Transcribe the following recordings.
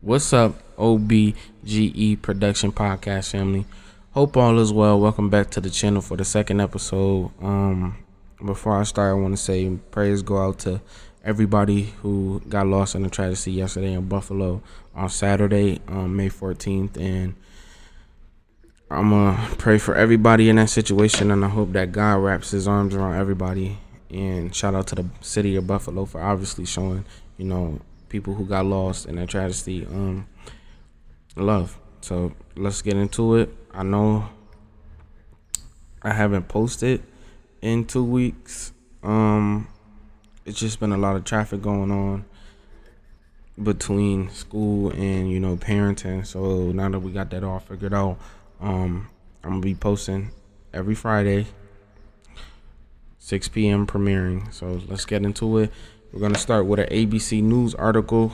What's up, OBGE Production Podcast family? Hope all is well. Welcome back to the channel for the second episode. Before I start, I want to say prayers go out to everybody who got lost in the tragedy yesterday in Buffalo on Saturday, May 14th, and I'm gonna pray for everybody in that situation, and I hope that God wraps His arms around everybody. And shout out to the city of Buffalo for obviously showing, people who got lost in that tragedy, love. So let's get into it. I know I haven't posted in 2 weeks. It's just been a lot of traffic going on between school and parenting. So now that we got that all figured out, I'm gonna be posting every Friday, 6 p.m. premiering. So let's get into it. We're gonna start with an ABC News article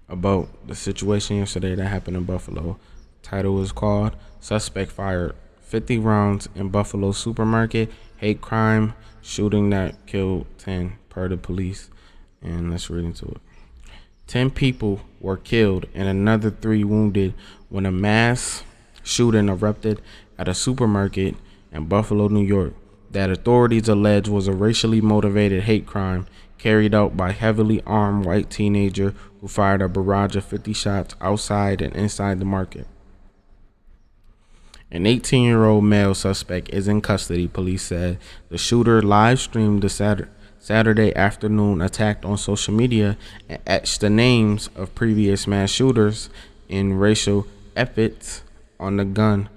about the situation yesterday that happened in Buffalo. Title is called "Suspect Fired 50 Rounds in Buffalo Supermarket, Hate Crime Shooting That Killed 10 per the police." And let's read into it. 10 people were killed and another 3 wounded when a mass shooting erupted at a supermarket in Buffalo, New York, that authorities allege was a racially motivated hate crime carried out by heavily armed white teenager who fired a barrage of 50 shots outside and inside the market. An 18-year-old male suspect is in custody, police said. The shooter live-streamed the Saturday afternoon attack on social media and etched the names of previous mass shooters in racial epithets on the gun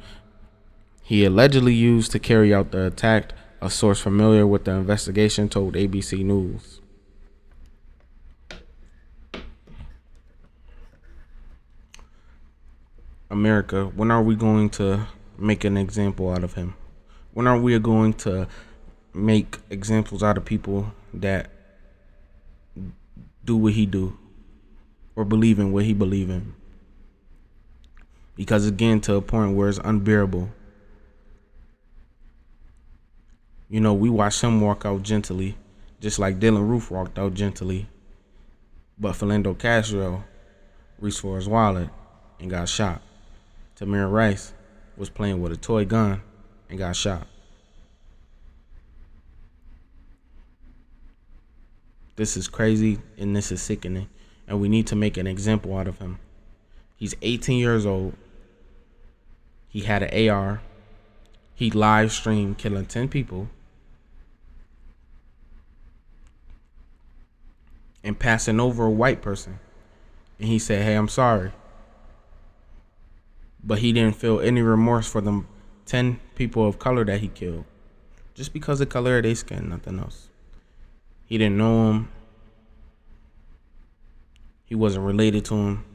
he allegedly used to carry out the attack, a source familiar with the investigation told ABC News. America, when are we going to make an example out of him? When are we going to make examples out of people that do what he do or believe in what he believe in? Because again, to a point where it's unbearable. We watched him walk out gently, just like Dylan Roof walked out gently. But Philando Castro reached for his wallet and got shot. Tamir Rice was playing with a toy gun and got shot. This is crazy and this is sickening, and we need to make an example out of him. He's 18 years old. He had an AR. He live streamed killing 10 people and passing over a white person. And he said, "Hey, I'm sorry." But he didn't feel any remorse for them 10 people of color that he killed. Just because of the color of their skin, nothing else. He didn't know him. He wasn't related to him.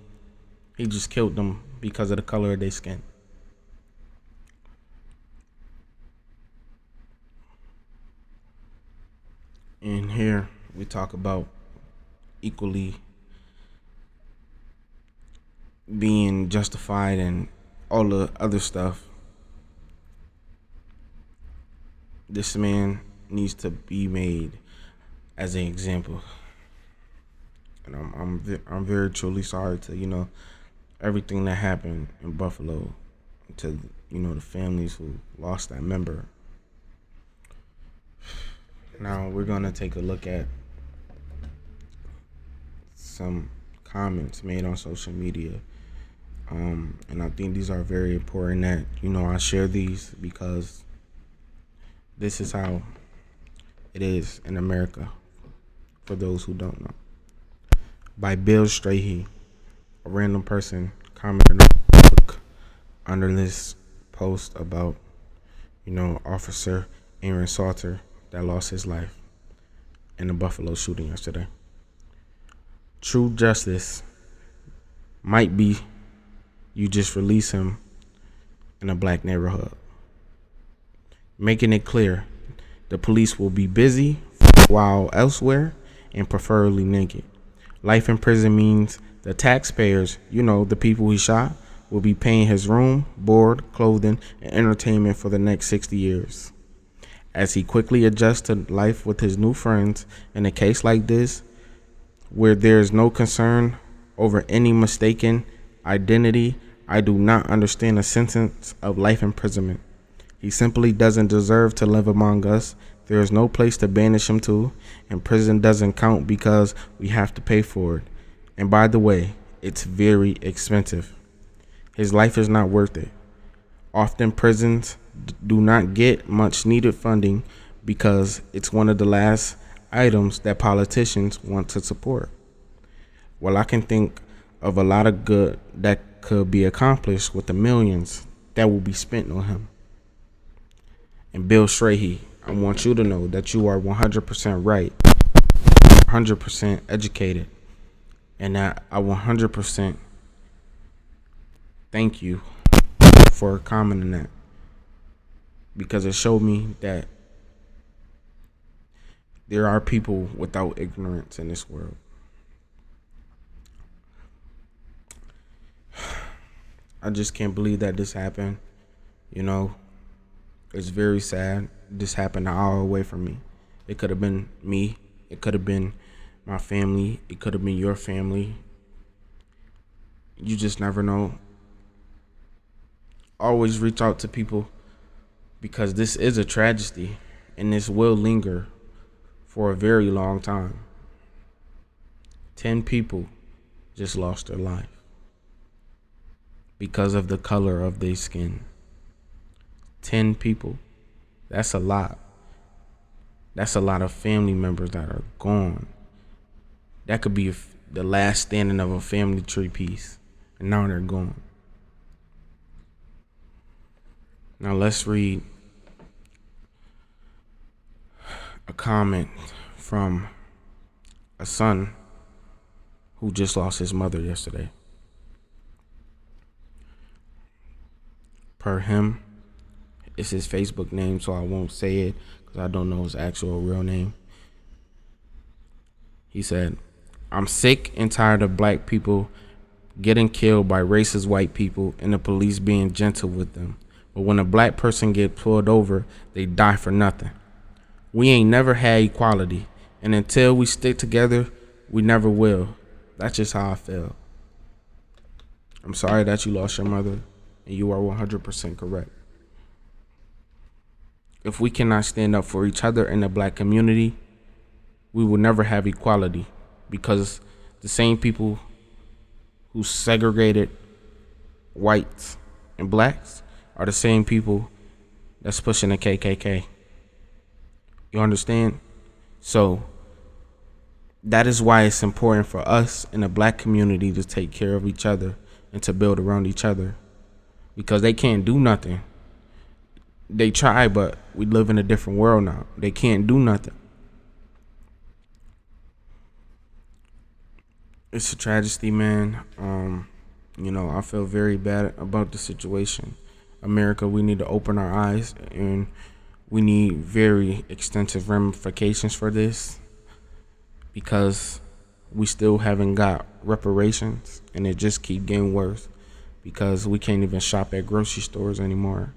He just killed them because of the color of their skin. And here we talk about equally being justified and all the other stuff. This man needs to be made as an example, and I'm very truly sorry to everything that happened in Buffalo, to the families who lost that member. Now we're gonna take a look at some comments made on social media. And I think these are very important that, I share these because this is how it is in America, for those who don't know. By Bill Strahy, a random person commented under this post about, Officer Aaron Salter that lost his life in the Buffalo shooting yesterday. True justice might be you just release him in a black neighborhood, making it clear the police will be busy while elsewhere and preferably naked. Life in prison means the taxpayers, the people he shot, will be paying his room, board, clothing, and entertainment for the next 60 years. As he quickly adjusts to life with his new friends, in a case like this, where there is no concern over any mistaken identity. I do not understand a sentence of life imprisonment. He simply doesn't deserve to live among us. There is no place to banish him to, and prison doesn't count because we have to pay for it. And by the way, it's very expensive. His life is not worth it. Often prisons do not get much needed funding because it's one of the last items that politicians want to support. Well, I can think of a lot of good that could be accomplished with the millions that will be spent on him. And Bill Strahy, I want you to know that you are 100% right, 100% educated, and that I 100% thank you for commenting that, because it showed me that there are people without ignorance in this world. I just can't believe that this happened. You know, it's very sad. This happened an hour away from me. It could have been me. It could have been my family. It could have been your family. You just never know. Always reach out to people, because this is a tragedy and this will linger for a very long time. 10 people just lost their life because of the color of their skin. 10 people. That's a lot. That's a lot of family members that are gone. That could be the last standing of a family tree piece, and now they're gone. Now let's read a comment from a son who just lost his mother yesterday. Per him, it's his Facebook name, so I won't say it because I don't know his actual real name. He said, "I'm sick and tired of black people getting killed by racist white people and the police being gentle with them. But when a black person gets pulled over, they die for nothing. We ain't never had equality, and until we stick together, we never will. That's just how I feel." I'm sorry that you lost your mother, and you are 100% correct. If we cannot stand up for each other in the black community, we will never have equality, because the same people who segregated whites and blacks are the same people that's pushing the KKK. You understand? So that is why it's important for us in the black community to take care of each other and to build around each other, because they can't do nothing. They try, but we live in a different world now. They can't do nothing. It's a tragedy, man. I feel very bad about the situation. America, we need to open our eyes, and we need very extensive ramifications for this, because we still haven't got reparations, and it just keep getting worse, because we can't even shop at grocery stores anymore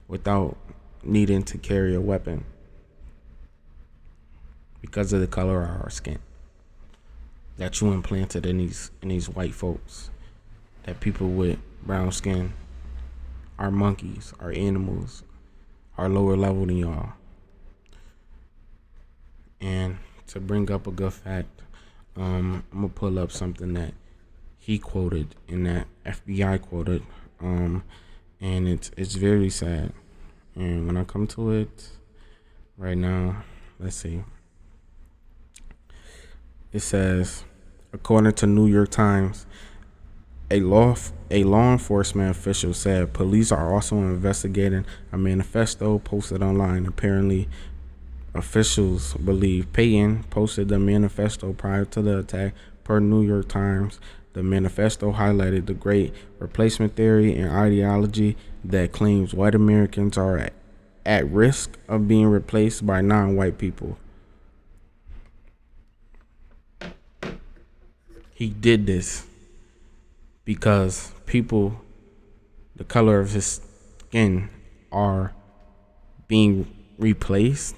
without needing to carry a weapon because of the color of our skin that you implanted in these white folks. That people with brown skin are monkeys, are animals, are lower level than y'all. And to bring up a good fact, I'm gonna pull up something that he quoted and that FBI quoted, and it's very sad. And when I come to it right now, let's see. It says, according to New York Times, a law enforcement official said police are also investigating a manifesto posted online. Apparently, officials believe Payton posted the manifesto prior to the attack. Per New York Times, the manifesto highlighted the great replacement theory and ideology that claims white Americans are at risk of being replaced by non-white people. He did this because people, the color of his skin, are being replaced.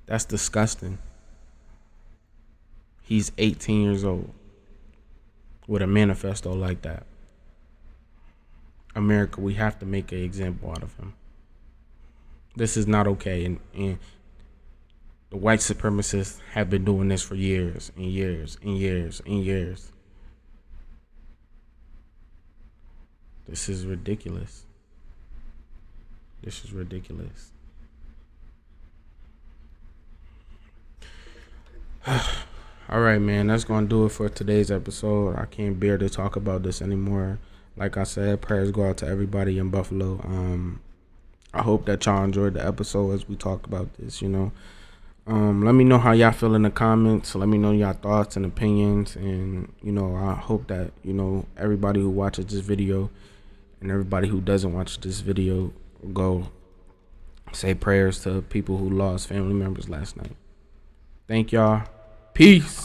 That's disgusting. He's 18 years old with a manifesto like that. America, we have to make an example out of him. This is not okay. And the white supremacists have been doing this for years and years and years and years. This is ridiculous. This is ridiculous. All right, man. That's going to do it for today's episode. I can't bear to talk about this anymore. Like I said, prayers go out to everybody in Buffalo. I hope that y'all enjoyed the episode as we talked about this, Let me know how y'all feel in the comments. Let me know y'all thoughts and opinions. And, I hope that, everybody who watches this video and everybody who doesn't watch this video go say prayers to people who lost family members last night. Thank y'all. Peace.